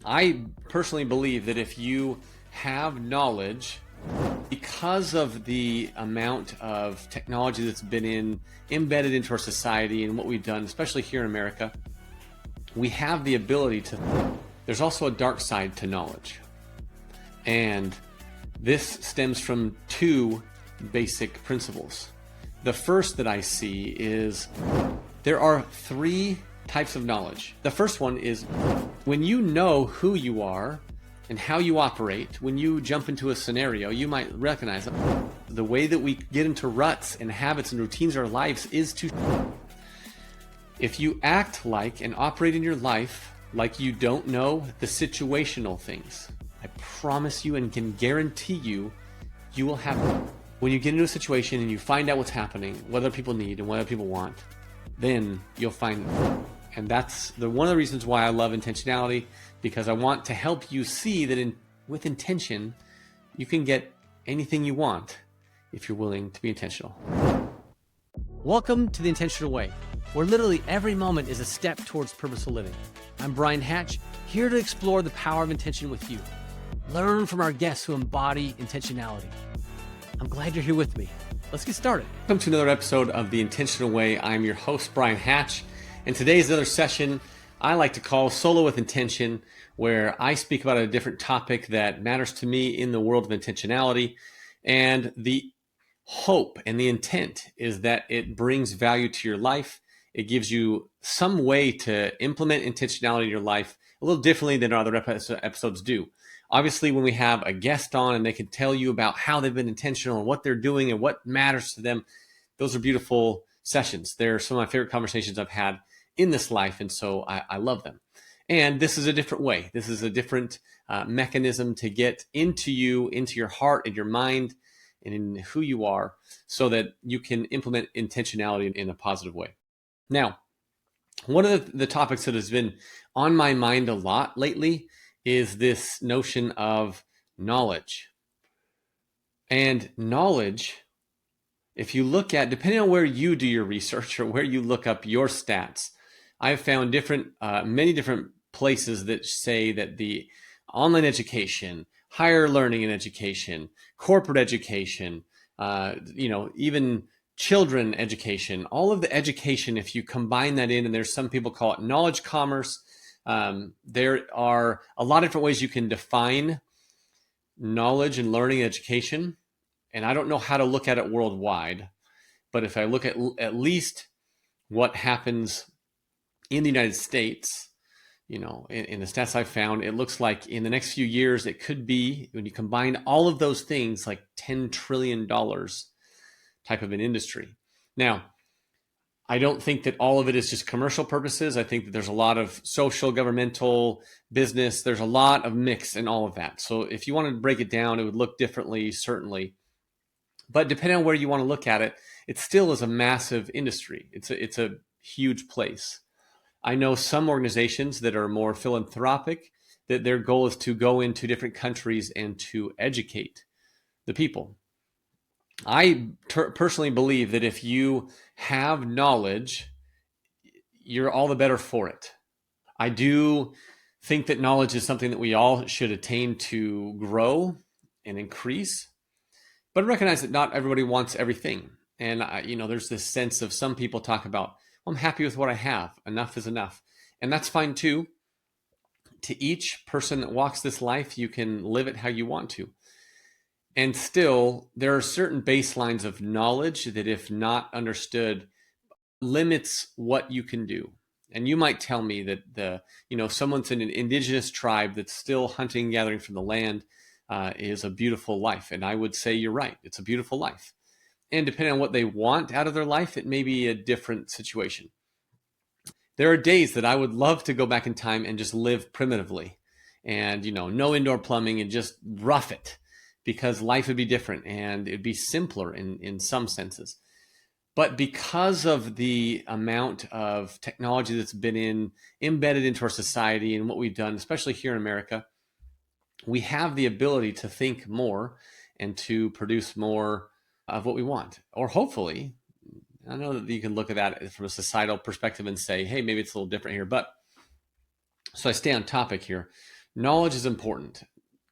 I personally believe that if you have knowledge, because of the amount of technology that's been embedded into our society and what we've done, especially here in America, we have the ability to. There's also a dark side to knowledge. And this stems from two basic principles. The first that I see is there are three types of knowledge. The first one is when you know who you are and how you operate, when you jump into a scenario, you might recognize the way that we get into ruts and habits and routines of our lives is to. If you act like and operate in your life like you don't know the situational things, I promise you and can guarantee you, you will have. When you get into a situation and you find out what's happening, what other people need and what other people want, then you'll find. And that's one of the reasons why I love intentionality, because I want to help you see that with intention, you can get anything you want if you're willing to be intentional. Welcome to the Intentional Way, where literally every moment is a step towards purposeful living. I'm Bryan Hatch, here to explore the power of intention with you. Learn from our guests who embody intentionality. I'm glad you're here with me. Let's get started. Welcome to another episode of The Intentional Way. I'm your host, Bryan Hatch, and today's another session I like to call Solo with Intention, where I speak about a different topic that matters to me in the world of intentionality. And the hope and the intent is that it brings value to your life. It gives you some way to implement intentionality in your life a little differently than other episodes do. Obviously, when we have a guest on and they can tell you about how they've been intentional and what they're doing and what matters to them, those are beautiful sessions. They're some of my favorite conversations I've had in this life, and so I love them. And this is a different way. This is a different mechanism to get into you, into your heart and your mind and in who you are, so that you can implement intentionality in a positive way. Now, one of the topics that has been on my mind a lot lately is this notion of knowledge. And knowledge, if you look at, depending on where you do your research or where you look up your stats, I've found many different places that say that the online education, higher learning and education, corporate education, even children education, all of the education, if you combine that in, and there's some people call it knowledge commerce. There are a lot of different ways you can define knowledge and learning and education. And I don't know how to look at it worldwide, but if I look at least what happens in the United States, in the stats I've found, it looks like in the next few years, it could be, when you combine all of those things, like $10 trillion type of an industry. Now, I don't think that all of it is just commercial purposes. I think that there's a lot of social, governmental, business. There's a lot of mix in all of that. So if you want to break it down, it would look differently, certainly. But depending on where you want to look at it, it still is a massive industry. It's a huge place. I know some organizations that are more philanthropic, that their goal is to go into different countries and to educate the people. I personally believe that if you have knowledge, you're all the better for it. I do think that knowledge is something that we all should attain to grow and increase, but recognize that not everybody wants everything. And there's this sense of some people talk about, well, I'm happy with what I have. Enough is enough. And that's fine too. To each person that walks this life, you can live it how you want to. And still, there are certain baselines of knowledge that, if not understood, limits what you can do. And you might tell me that someone's in an indigenous tribe that's still hunting and gathering from the land is a beautiful life. And I would say you're right. It's a beautiful life. And depending on what they want out of their life, it may be a different situation. There are days that I would love to go back in time and just live primitively and, no indoor plumbing and just rough it, because life would be different and it'd be simpler in some senses. But because of the amount of technology that's been embedded into our society and what we've done, especially here in America, we have the ability to think more and to produce more of what we want. Or hopefully, I know that you can look at that from a societal perspective and say, hey, maybe it's a little different here. But so I stay on topic here. knowledge is important.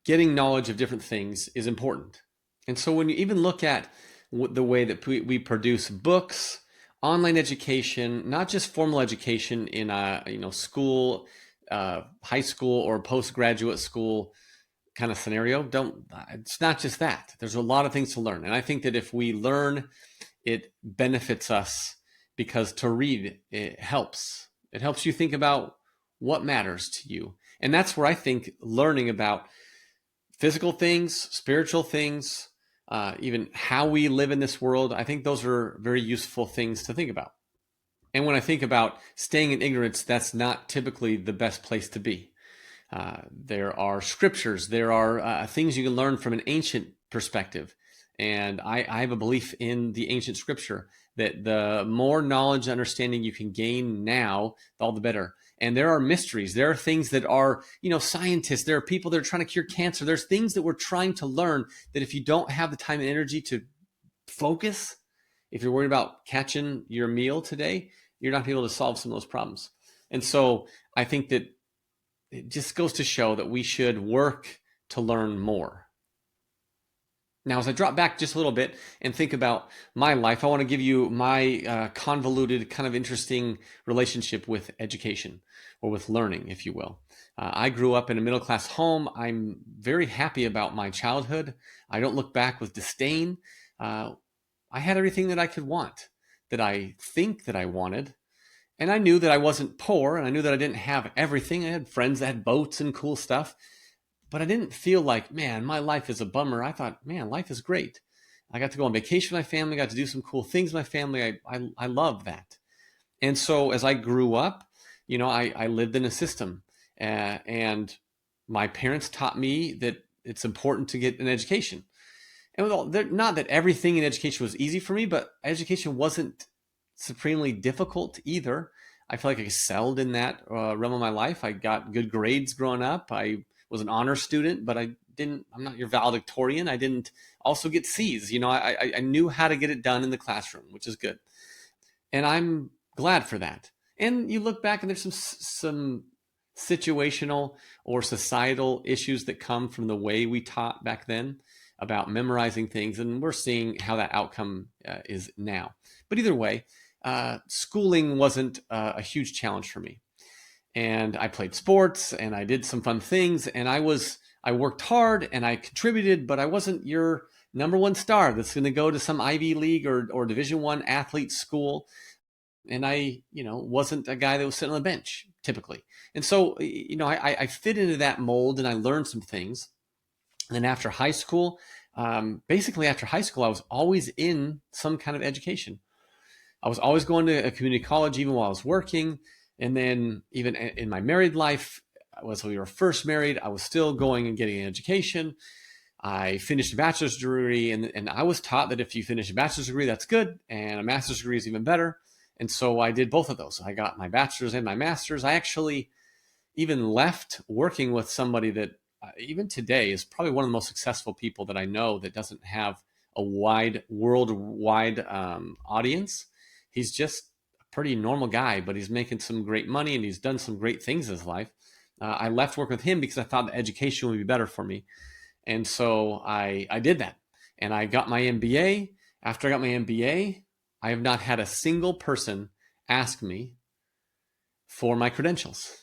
Getting knowledge of different things is important. And so when you even look at the way that we produce books, online education, not just formal education in a school, high school or postgraduate school kind of scenario, it's not just that. There's a lot of things to learn. And I think that if we learn, it benefits us, because to read, it helps. It helps you think about what matters to you. And that's where I think learning about physical things, spiritual things, even how we live in this world, I think those are very useful things to think about. And when I think about staying in ignorance, that's not typically the best place to be. There are scriptures, there are things you can learn from an ancient perspective. And I have a belief in the ancient scripture that the more knowledge and understanding you can gain now, all the better. And there are mysteries. There are things that are, scientists. There are people that are trying to cure cancer. There's things that we're trying to learn that if you don't have the time and energy to focus, if you're worried about catching your meal today, you're not going to be able to solve some of those problems. And so I think that it just goes to show that we should work to learn more. Now, as I drop back just a little bit and think about my life, I want to give you my convoluted, kind of interesting relationship with education, or with learning, if you will. I grew up in a middle-class home. I'm very happy about my childhood. I don't look back with disdain. I had everything that I could want, that I think that I wanted. And I knew that I wasn't poor, and I knew that I didn't have everything. I had friends that had boats and cool stuff. But I didn't feel like, man, my life is a bummer. I thought, man, life is great. I got to go on vacation with my family, got to do some cool things with my family. I love that. And so as I grew up, I lived in a system. And my parents taught me that it's important to get an education. And not that everything in education was easy for me, but education wasn't supremely difficult either. I feel like I excelled in that realm of my life. I got good grades growing up. I was an honor student, but I'm not your valedictorian. I didn't also get C's. I knew how to get it done in the classroom, which is good. And I'm glad for that. And you look back and there's some situational or societal issues that come from the way we taught back then about memorizing things. And we're seeing how that outcome is now. But either way, schooling wasn't a huge challenge for me. And I played sports and I did some fun things, and I worked hard and I contributed, but I wasn't your number one star that's going to go to some Ivy League or Division I athlete school. And I, wasn't a guy that was sitting on the bench typically. And so, I fit into that mold and I learned some things. And then after high school, basically after high school, I was always in some kind of education. I was always going to a community college, even while I was working. And then even in my married life, when we were first married, I was still going and getting an education. I finished a bachelor's degree, and I was taught that if you finish a bachelor's degree, that's good, and a master's degree is even better. And so I did both of those. I got my bachelor's and my master's. I actually even left working with somebody that even today is probably one of the most successful people that I know that doesn't have a worldwide audience. He's just pretty normal guy, but he's making some great money and he's done some great things in his life. I left work with him because I thought the education would be better for me. And so I did that. And I got my MBA. After I got my MBA, I have not had a single person ask me for my credentials.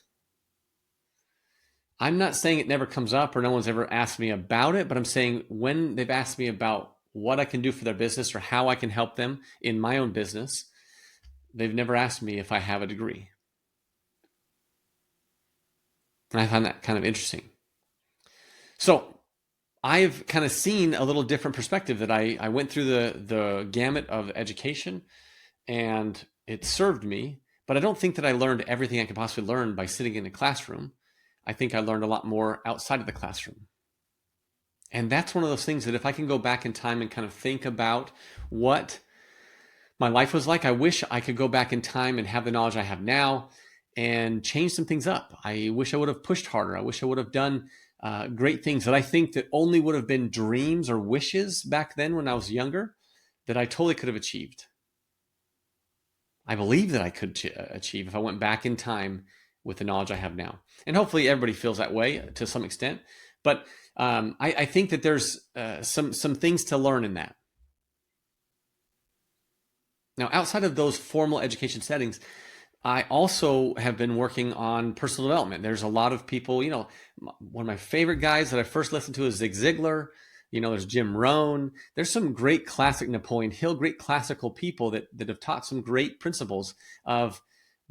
I'm not saying it never comes up or no one's ever asked me about it, but I'm saying when they've asked me about what I can do for their business or how I can help them in my own business, they've never asked me if I have a degree. And I find that kind of interesting. So I've kind of seen a little different perspective, that I went through the gamut of education and it served me, but I don't think that I learned everything I could possibly learn by sitting in a classroom. I think I learned a lot more outside of the classroom. And that's one of those things that if I can go back in time and kind of think about what my life was like, I wish I could go back in time and have the knowledge I have now and change some things up. I wish I would have pushed harder. I wish I would have done great things that I think that only would have been dreams or wishes back then when I was younger, that I totally could have achieved. I believe that I could achieve if I went back in time with the knowledge I have now. And hopefully everybody feels that way to some extent. But I think that there's some things to learn in that. Now, outside of those formal education settings, I also have been working on personal development. There's a lot of people, one of my favorite guys that I first listened to is Zig Ziglar. There's Jim Rohn. There's some great classic Napoleon Hill, great classical people that have taught some great principles of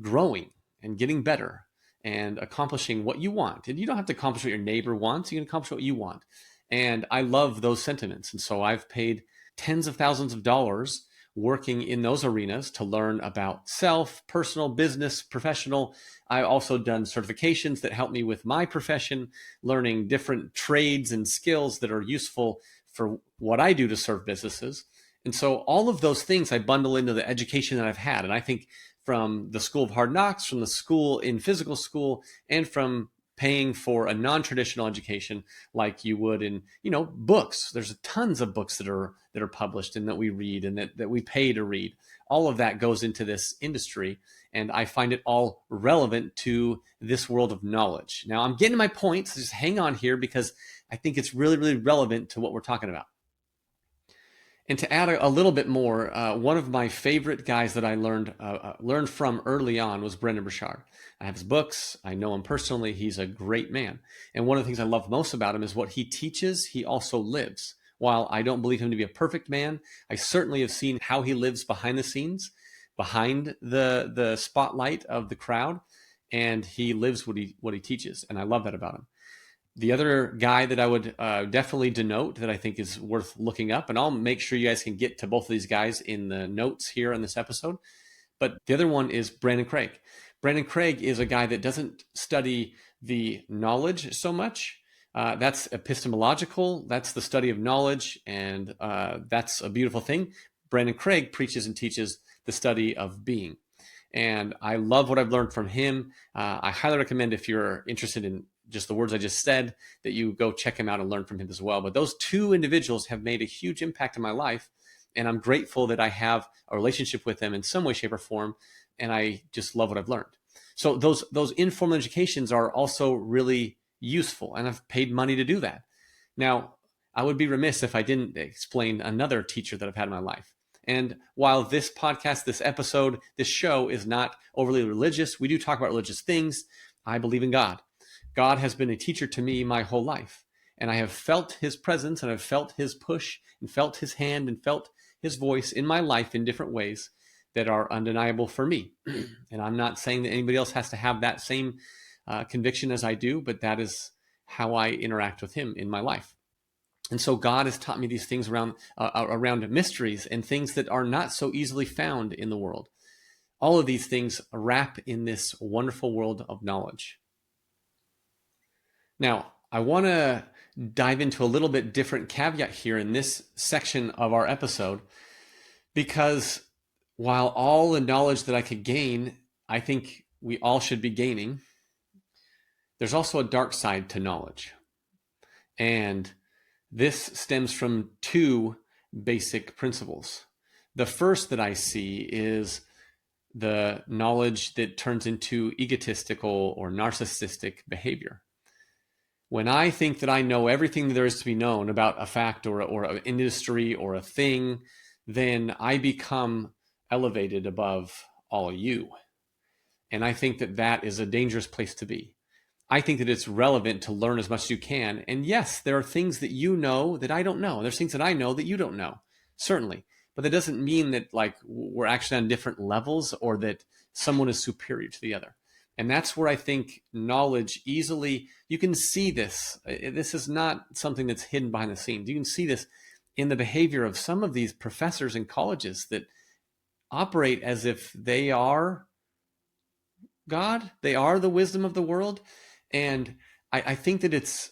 growing and getting better and accomplishing what you want. And you don't have to accomplish what your neighbor wants. You can accomplish what you want. And I love those sentiments. And so I've paid tens of thousands of dollars working in those arenas to learn about self, personal, business, professional. I've also done certifications that help me with my profession, learning different trades and skills that are useful for what I do to serve businesses. And so all of those things I bundle into the education that I've had. And I think from the School of Hard Knocks, from the school in physical school, and from paying for a non-traditional education like you would in, books. There's tons of books that are published and that we read and that we pay to read. All of that goes into this industry, and I find it all relevant to this world of knowledge. Now, I'm getting to my point, so just hang on here because I think it's really, really relevant to what we're talking about. And to add a little bit more, one of my favorite guys that I learned from early on was Brendon Burchard. I have his books. I know him personally. He's a great man. And one of the things I love most about him is what he teaches, he also lives. While I don't believe him to be a perfect man, I certainly have seen how he lives behind the scenes, behind the spotlight of the crowd, and he lives what he teaches. And I love that about him. The other guy that I would definitely denote that I think is worth looking up, and I'll make sure you guys can get to both of these guys in the notes here on this episode, but the other one is Brandon Craig. Brandon Craig is a guy that doesn't study the knowledge so much. That's epistemological. That's the study of knowledge, and that's a beautiful thing. Brandon Craig preaches and teaches the study of being. And I love what I've learned from him. I highly recommend, if you're interested in just the words I just said, that you go check him out and learn from him as well. But those two individuals have made a huge impact in my life, and I'm grateful that I have a relationship with them in some way, shape, or form, and I just love what I've learned. So those informal educations are also really useful, and I've paid money to do that. Now, I would be remiss if I didn't explain another teacher that I've had in my life. And while this podcast, this episode, this show is not overly religious, we do talk about religious things. I believe in God. God has been a teacher to me my whole life, and I have felt his presence, and I've felt his push, and felt his hand, and felt his voice in my life in different ways that are undeniable for me. And I'm not saying that anybody else has to have that same conviction as I do, but that is how I interact with him in my life. And so God has taught me these things around mysteries and things that are not so easily found in the world. All of these things wrap in this wonderful world of knowledge. Now, I want to dive into a little bit different caveat here in this section of our episode, because while all the knowledge that I could gain, I think we all should be gaining, there's also a dark side to knowledge. And this stems from two basic principles. The first that I see is the knowledge that turns into egotistical or narcissistic behavior. When I think that I know everything there is to be known about a fact or an industry or a thing, then I become elevated above all you. And I think that that is a dangerous place to be. I think that it's relevant to learn as much as you can. And yes, there are things that you know that I don't know. There's things that I know that you don't know, certainly. But that doesn't mean that we're actually on different levels or that someone is superior to the other. And that's where I think knowledge easily, you can see this. This is not something that's hidden behind the scenes. You can see this in the behavior of some of these professors in colleges that operate as if they are God. They are the wisdom of the world. And I think that it's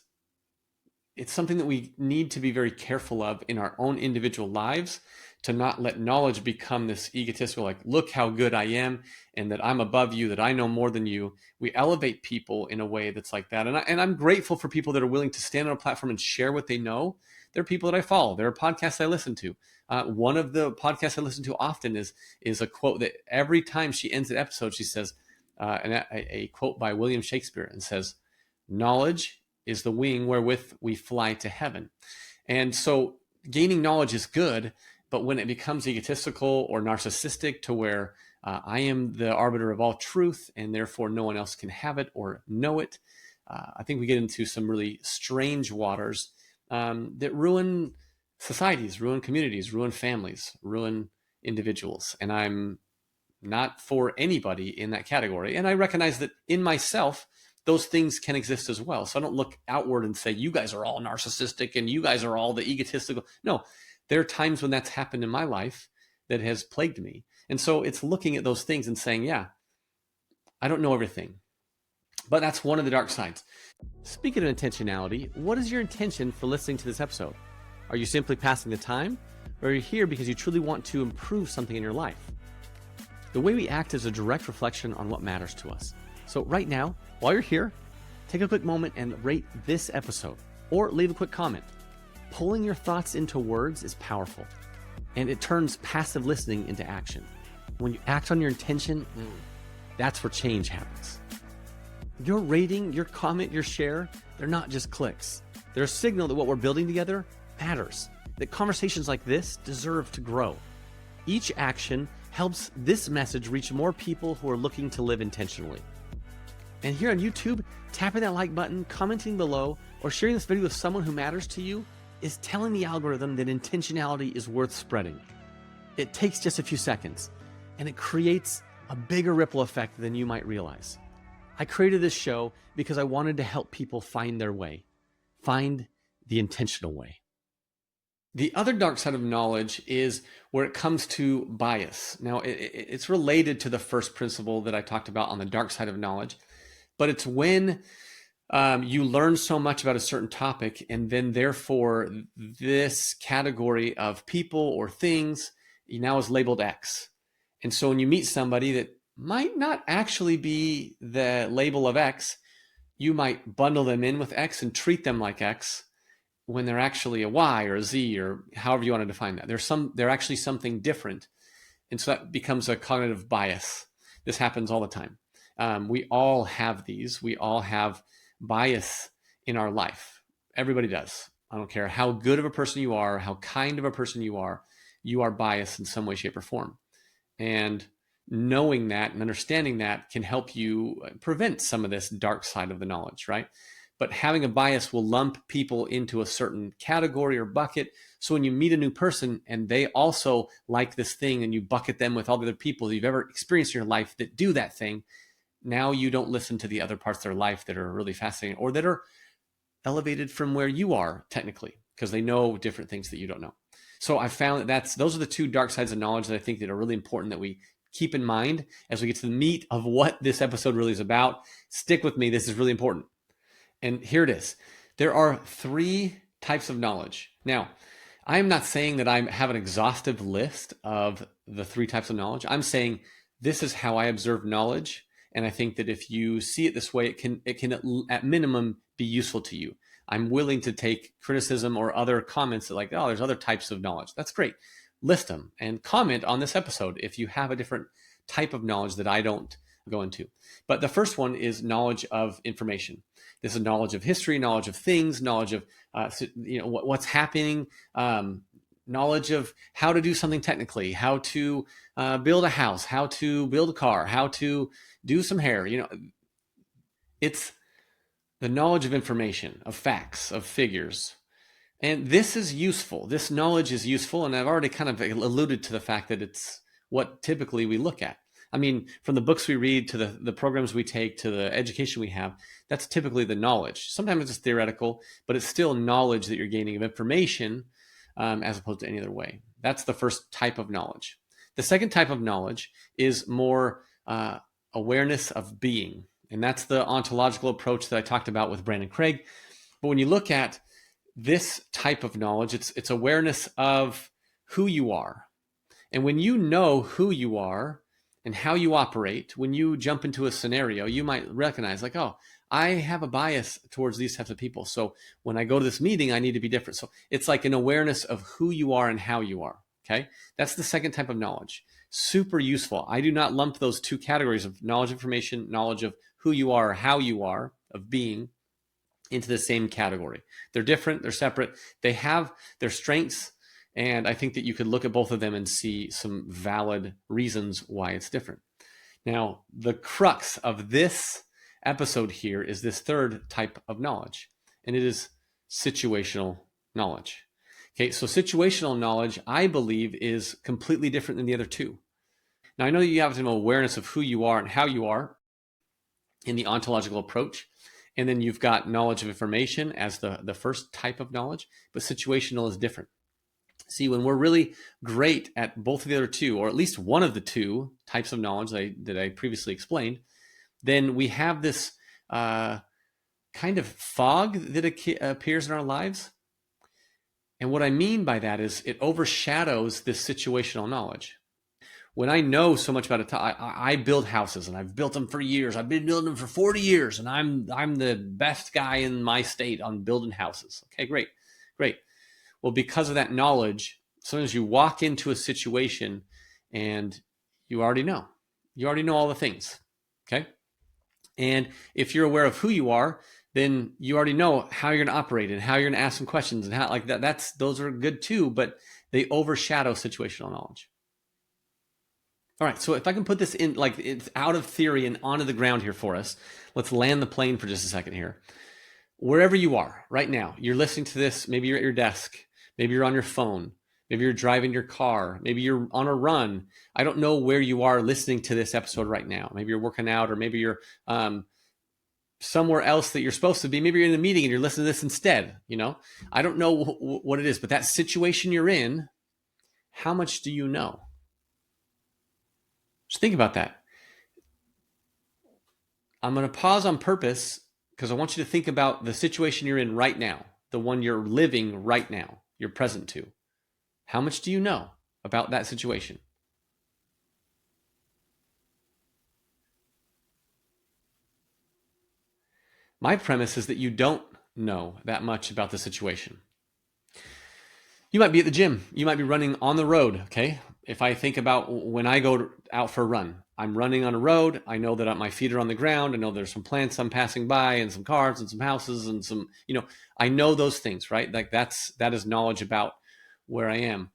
something that we need to be very careful of in our own individual lives, to not let knowledge become this egotistical, like, look how good I am and that I'm above you, that I know more than you. We elevate people in a way that's like that. And I'm grateful for people that are willing to stand on a platform and share what they know. There are people that I follow. There are podcasts I listen to. One of the podcasts I listen to often is a quote that every time she ends an episode, she says, a quote by William Shakespeare, and says, "Knowledge is the wing wherewith we fly to heaven." And so gaining knowledge is good, but when it becomes egotistical or narcissistic to where I am the arbiter of all truth and therefore no one else can have it or know it, I think we get into some really strange waters that ruin societies, ruin communities, ruin families, ruin individuals. And I'm not for anybody in that category. And I recognize that in myself, those things can exist as well. So I don't look outward and say, you guys are all narcissistic and you guys are all the egotistical. No, there are times when that's happened in my life that has plagued me. And so it's looking at those things and saying, yeah, I don't know everything, but that's one of the dark sides. Speaking of intentionality, what is your intention for listening to this episode? Are you simply passing the time, or are you here because you truly want to improve something in your life? The way we act is a direct reflection on what matters to us. So right now, while you're here, take a quick moment and rate this episode, or leave a quick comment. Pulling your thoughts into words is powerful, and it turns passive listening into action. When you act on your intention, that's where change happens. Your rating, your comment, your share, they're not just clicks. They're a signal that what we're building together matters, that conversations like this deserve to grow. Each action helps this message reach more people who are looking to live intentionally. And here on YouTube, tapping that like button, commenting below, or sharing this video with someone who matters to you is telling the algorithm that intentionality is worth spreading. It takes just a few seconds, and it creates a bigger ripple effect than you might realize. I created this show because I wanted to help people find their way, find the intentional way. The other dark side of knowledge is where it comes to bias. Now, it's related to the first principle that I talked about on the dark side of knowledge, but it's when you learn so much about a certain topic, and then therefore this category of people or things now is labeled X. And so when you meet somebody that might not actually be the label of X, you might bundle them in with X and treat them like X when they're actually a Y or a Z or however you want to define that. They're actually something different. And so that becomes a cognitive bias. This happens all the time. We all have these. We all have bias in our life. Everybody does. I don't care how good of a person you are, how kind of a person you are biased in some way, shape, or form. And knowing that and understanding that can help you prevent some of this dark side of the knowledge, right? But having a bias will lump people into a certain category or bucket. So when you meet a new person and they also like this thing and you bucket them with all the other people that you've ever experienced in your life that do that thing, now you don't listen to the other parts of their life that are really fascinating or that are elevated from where you are technically, because they know different things that you don't know. So I found that those are the two dark sides of knowledge that I think that are really important that we keep in mind as we get to the meat of what this episode really is about. Stick with me. This is really important. And here it is. There are 3 types of knowledge. Now, I'm not saying that I have an exhaustive list of the 3 types of knowledge. I'm saying this is how I observe knowledge. And I think that if you see it this way, it can at minimum be useful to you. I'm willing to take criticism or other comments that like, oh, there's other types of knowledge. That's great. List them and comment on this episode if you have a different type of knowledge that I don't go into. But the first one is knowledge of information. This is knowledge of history, knowledge of things, knowledge of what's happening, knowledge of how to do something technically, how to build a house, how to build a car, how to do some hair. It's the knowledge of information, of facts, of figures. And this is useful. This knowledge is useful. And I've already kind of alluded to the fact that it's what typically we look at. I mean, from the books we read to the programs we take to the education we have, that's typically the knowledge. Sometimes it's theoretical, but it's still knowledge that you're gaining of information as opposed to any other way. That's the first type of knowledge. The second type of knowledge is more awareness of being. And that's the ontological approach that I talked about with Brandon Craig. But when you look at this type of knowledge, it's awareness of who you are. And when you know who you are and how you operate, when you jump into a scenario, you might recognize like, oh, I have a bias towards these types of people. So when I go to this meeting, I need to be different. So it's like an awareness of who you are and how you are. Okay. That's the second type of knowledge. super useful. I do not lump those two categories of knowledge information, knowledge of who you are, how you are, of being, into the same category. They're different, they're separate, they have their strengths, and I think that you could look at both of them and see some valid reasons why it's different. Now, the crux of this episode here is this third type of knowledge, and it is situational knowledge. Okay, so situational knowledge, I believe, is completely different than the other two. Now, I know you have some awareness of who you are and how you are in the ontological approach, and then you've got knowledge of information as the first type of knowledge, but situational is different. See, when we're really great at both of the other two, or at least one of the two types of knowledge that I previously explained, then we have this kind of fog that appears in our lives. And what I mean by that is it overshadows this situational knowledge. When I know so much about it, I build houses, and I've built them for years. I've been building them for 40 years, and I'm the best guy in my state on building houses. Okay, great. Well, because of that knowledge, sometimes you walk into a situation and you already know. You already know all the things. Okay. And if you're aware of who you are, then you already know how you're going to operate and how you're going to ask some questions and how, like that. Those are good too, but they overshadow situational knowledge. All right. So if I can put this in, like, it's out of theory and onto the ground here for us, let's land the plane for just a second here. Wherever you are right now, you're listening to this, maybe you're at your desk, maybe you're on your phone, maybe you're driving your car, maybe you're on a run. I don't know where you are listening to this episode right now. Maybe you're working out, or maybe you're somewhere else that you're supposed to be. Maybe you're in a meeting and you're listening to this instead. I don't know what it is, but that situation you're in, how much do you know? Just think about that. I'm going to pause on purpose because I want you to think about the situation you're in right now, the one you're living right now, you're present to. How much do you know about that situation? My premise is that you don't know that much about the situation. You might be at the gym. You might be running on the road, okay? If I think about when I go out for a run, I'm running on a road. I know that my feet are on the ground. I know there's some plants I'm passing by and some cars and some houses and some, I know those things, right? Like that is knowledge about where I am.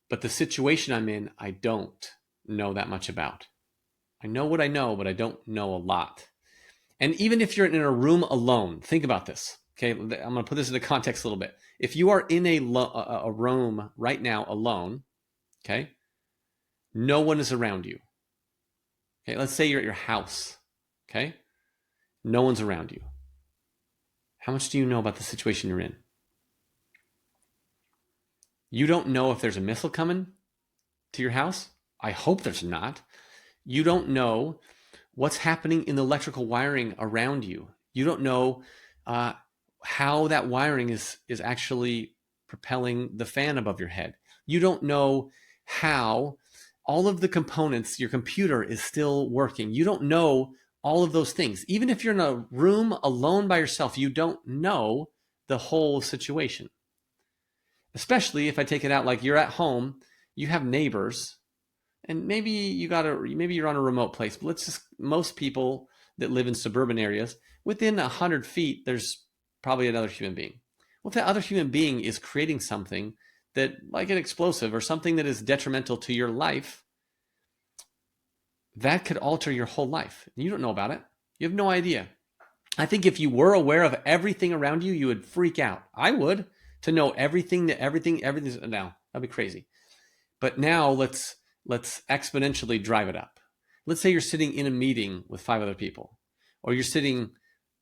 But the situation I'm in, I don't know that much about. I know what I know, but I don't know a lot. And even if you're in a room alone, think about this. Okay, I'm going to put this into context a little bit. If you are in a room right now alone, okay, no one is around you. Okay, let's say you're at your house, okay? No one's around you. How much do you know about the situation you're in? You don't know if there's a missile coming to your house. I hope there's not. You don't know what's happening in the electrical wiring around you. You don't know how that wiring is actually propelling the fan above your head. You don't know how all of the components, your computer is still working. You don't know all of those things. Even if you're in a room alone by yourself, you don't know the whole situation. Especially if I take it out like you're at home, you have neighbors, and maybe you're on a remote place, but most people that live in suburban areas, within 100 feet, there's probably another human being. Well, if that other human being is creating something that, like an explosive or something that is detrimental to your life, that could alter your whole life. You don't know about it. You have no idea. I think if you were aware of everything around you, you would freak out. I would, to know everything now. That'd be crazy. But now let's exponentially drive it up. Let's say you're sitting in a meeting with 5 other people, or you're sitting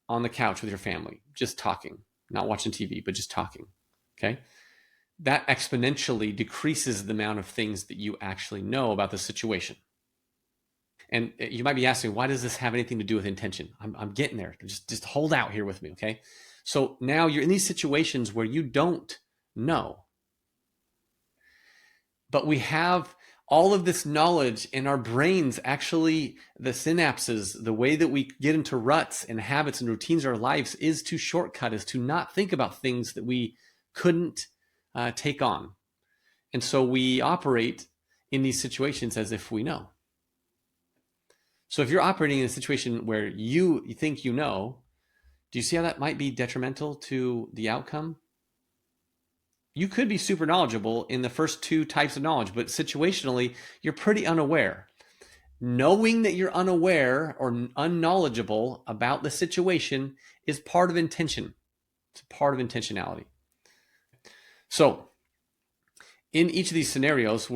on the couch with your family, just talking, not watching TV, but just talking. Okay. That exponentially decreases the amount of things that you actually know about the situation. And you might be asking, why does this have anything to do with intention? I'm getting there. Just hold out here with me, okay? So now you're in these situations where you don't know. But we have all of this knowledge in our brains, actually, the synapses, the way that we get into ruts and habits and routines of our lives is to not think about things that we couldn't take on. And so we operate in these situations as if we know. So if you're operating in a situation where you think you know, do you see how that might be detrimental to the outcome? You could be super knowledgeable in the first two types of knowledge, but situationally, you're pretty unaware. Knowing that you're unaware or unknowledgeable about the situation is part of intention. It's part of intentionality. So, in each of these scenarios,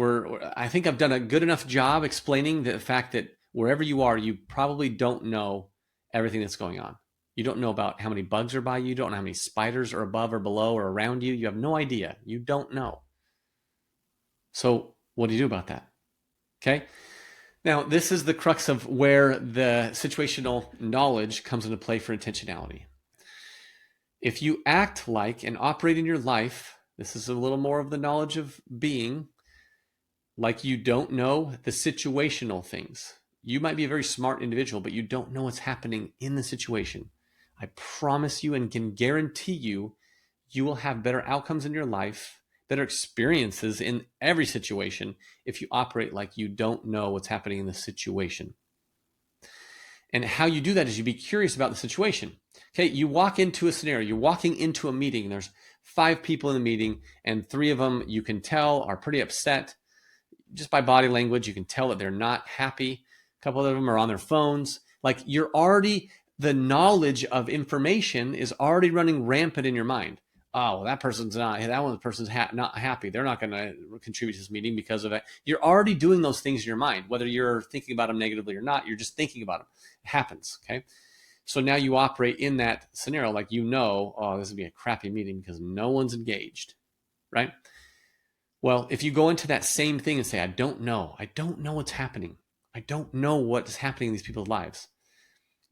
I think I've done a good enough job explaining the fact that wherever you are, you probably don't know everything that's going on. You don't know about how many bugs are by you. You don't know how many spiders are above or below or around you. You have no idea. You don't know. So what do you do about that? Okay. Now, this is the crux of where the situational knowledge comes into play for intentionality. If you act like and operate in your life, this is a little more of the knowledge of being, like you don't know the situational things. You might be a very smart individual, but you don't know what's happening in the situation. I promise you and can guarantee you, you will have better outcomes in your life, better experiences in every situation if you operate like you don't know what's happening in the situation. And how you do that is you be curious about the situation. Okay, you walk into a scenario, you're walking into a meeting, there's 5 people in the meeting, and 3 of them you can tell are pretty upset. Just by body language, you can tell that they're not happy. A couple of them are on their phones. Like the knowledge of information is already running rampant in your mind. Oh, well, that person's not happy. They're not going to contribute to this meeting because of it. You're already doing those things in your mind, whether you're thinking about them negatively or not. You're just thinking about them. It happens. Okay. So now you operate in that scenario like oh, this would be a crappy meeting because no one's engaged, right? Well, if you go into that same thing and say, I don't know what's happening. I don't know what's happening in these people's lives.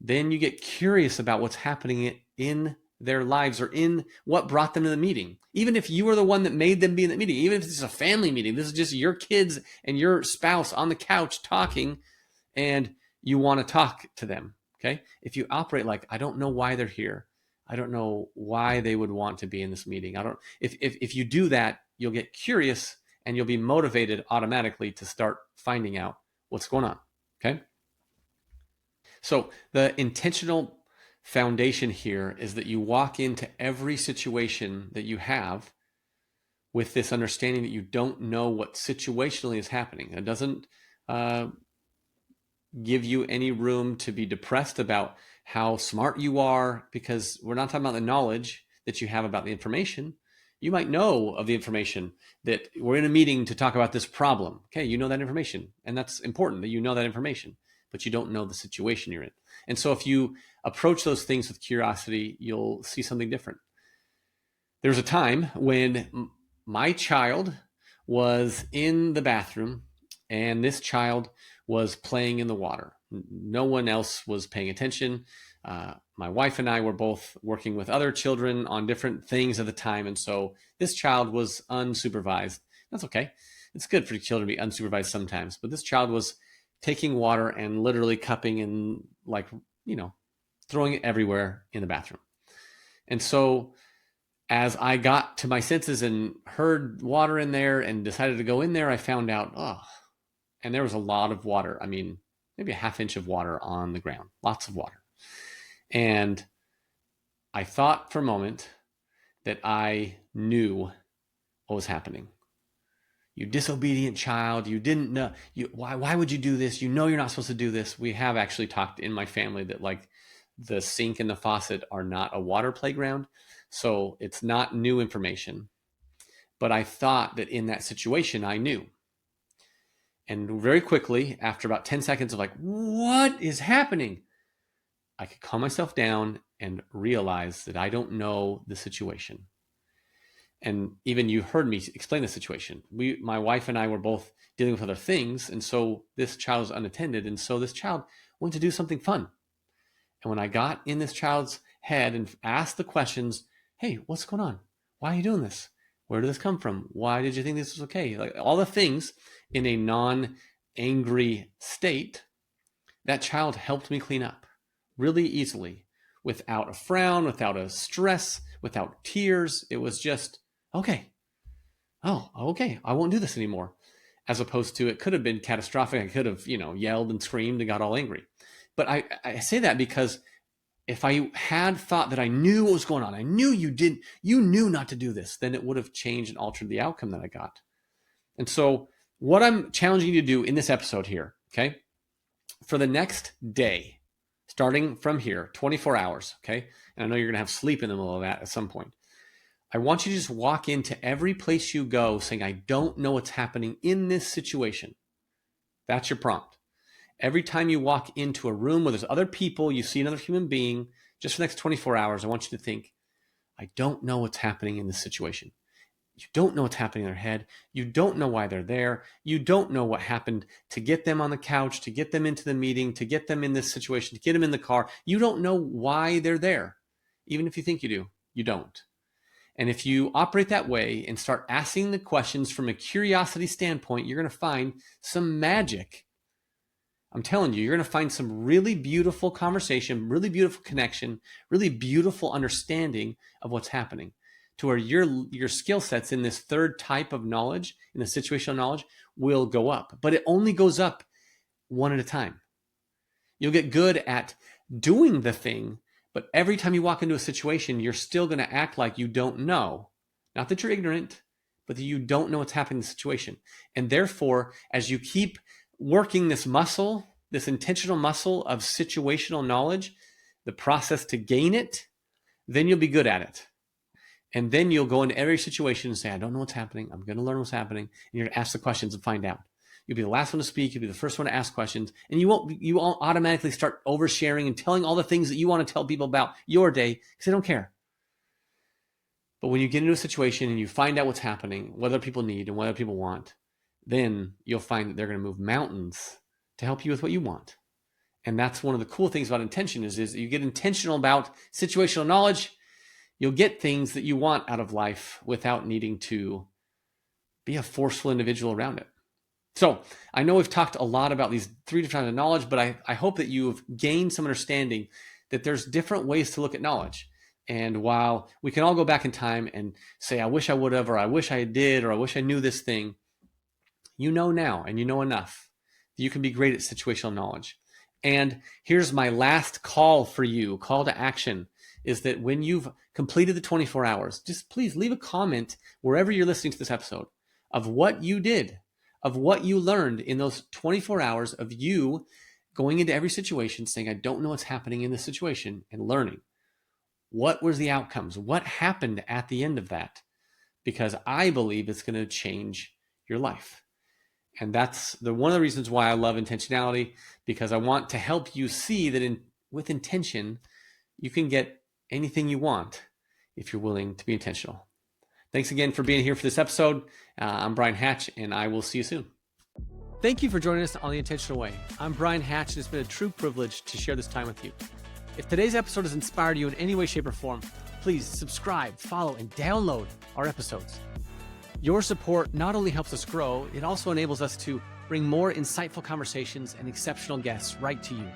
Then you get curious about what's happening in their lives or in what brought them to the meeting. Even if you were the one that made them be in the meeting, even if it's a family meeting, this is just your kids and your spouse on the couch talking and you want to talk to them. Okay. If you operate like, I don't know why they're here. I don't know why they would want to be in this meeting. If you do that, you'll get curious and you'll be motivated automatically to start finding out what's going on. Okay. So the intentional foundation here is that you walk into every situation that you have with this understanding that you don't know what situationally is happening. It doesn't give you any room to be depressed about how smart you are, because we're not talking about the knowledge that you have about the information. You might know of the information that we're in a meeting to talk about this problem. Okay, you know that information, and that's important that you know that information, but you don't know the situation you're in. And so if you approach those things with curiosity, you'll see something different. There's a time when my child was in the bathroom and this child was playing in the water. No one else was paying attention. My wife and I were both working with other children on different things at the time. And so this child was unsupervised. That's okay. It's good for children to be unsupervised sometimes. But this child was taking water and literally cupping and throwing it everywhere in the bathroom. And so as I got to my senses and heard water in there and decided to go in there, I found out, and there was a lot of water. I mean, maybe a half inch of water on the ground, lots of water. And I thought for a moment that I knew what was happening. You disobedient child, you didn't know. Why would you do this? You know you're not supposed to do this. We have actually talked in my family that like the sink and the faucet are not a water playground. So it's not new information. But I thought that in that situation, I knew. And very quickly, after about 10 seconds of like, what is happening? I could calm myself down and realize that I don't know the situation. And even you heard me explain the situation. My wife and I were both dealing with other things. And so this child was unattended. And so this child went to do something fun. And when I got in this child's head and asked the questions, hey, what's going on? Why are you doing this? Where did this come from? Why did you think this was okay? Like all the things in a non-angry state, that child helped me clean up really easily, without a frown, without a stress, without tears. It was just, okay. Oh, okay. I won't do this anymore. as opposed to it could have been catastrophic. I could have, yelled and screamed and got all angry. But I say that because if I had thought that I knew what was going on, I knew you knew not to do this, then it would have changed and altered the outcome that I got. And so what I'm challenging you to do in this episode here, okay, for the next day, starting from here, 24 hours, okay, and I know you're going to have sleep in the middle of that at some point, I want you to just walk into every place you go saying, I don't know what's happening in this situation. That's your prompt. Every time you walk into a room where there's other people, you see another human being, just for the next 24 hours, I want you to think, I don't know what's happening in this situation. You don't know what's happening in their head. You don't know why they're there. You don't know what happened to get them on the couch, to get them into the meeting, to get them in this situation, to get them in the car. You don't know why they're there. Even if you think you do, you don't. And if you operate that way and start asking the questions from a curiosity standpoint, you're going to find some magic. I'm telling you, you're going to find some really beautiful conversation, really beautiful connection, really beautiful understanding of what's happening, to where your skill sets in this third type of knowledge, in the situational knowledge, will go up. But it only goes up one at a time. You'll get good at doing the thing, but every time you walk into a situation, you're still going to act like you don't know. Not that you're ignorant, but that you don't know what's happening in the situation. And therefore, as you keep working this muscle, this intentional muscle of situational knowledge, the process to gain it, then you'll be good at it. And then you'll go into every situation and say, I don't know what's happening. I'm going to learn what's happening. And you're going to ask the questions and find out. You'll be the last one to speak. You'll be the first one to ask questions. And you won't automatically start oversharing and telling all the things that you want to tell people about your day because they don't care. But when you get into a situation and you find out what's happening, what other people need and what other people want, then you'll find that they're going to move mountains to help you with what you want. And that's one of the cool things about intention is you get intentional about situational knowledge, you'll get things that you want out of life without needing to be a forceful individual around it. So I know we've talked a lot about these three different kinds of knowledge, but I hope that you've gained some understanding that there's different ways to look at knowledge. And while we can all go back in time and say, I wish I would have, or I wish I did, or I wish I knew this thing, you know now, and you know enough that you can be great at situational knowledge. And here's my last call for you, call to action, is that when you've completed the 24 hours, just please leave a comment wherever you're listening to this episode of what you did, of what you learned in those 24 hours of you going into every situation saying, I don't know what's happening in this situation, and learning. What was the outcomes? What happened at the end of that? Because I believe it's going to change your life. And that's one of the reasons why I love intentionality, because I want to help you see that with intention, you can get anything you want if you're willing to be intentional. Thanks again for being here for this episode. I'm Bryan Hatch, and I will see you soon. Thank you for joining us on The Intentional Way. I'm Bryan Hatch, and it's been a true privilege to share this time with you. If today's episode has inspired you in any way, shape, or form, please subscribe, follow, and download our episodes. Your support not only helps us grow, it also enables us to bring more insightful conversations and exceptional guests right to you.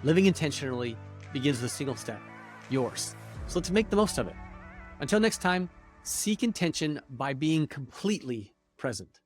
Living intentionally begins with a single step, yours. So let's make the most of it. Until next time, seek intention by being completely present.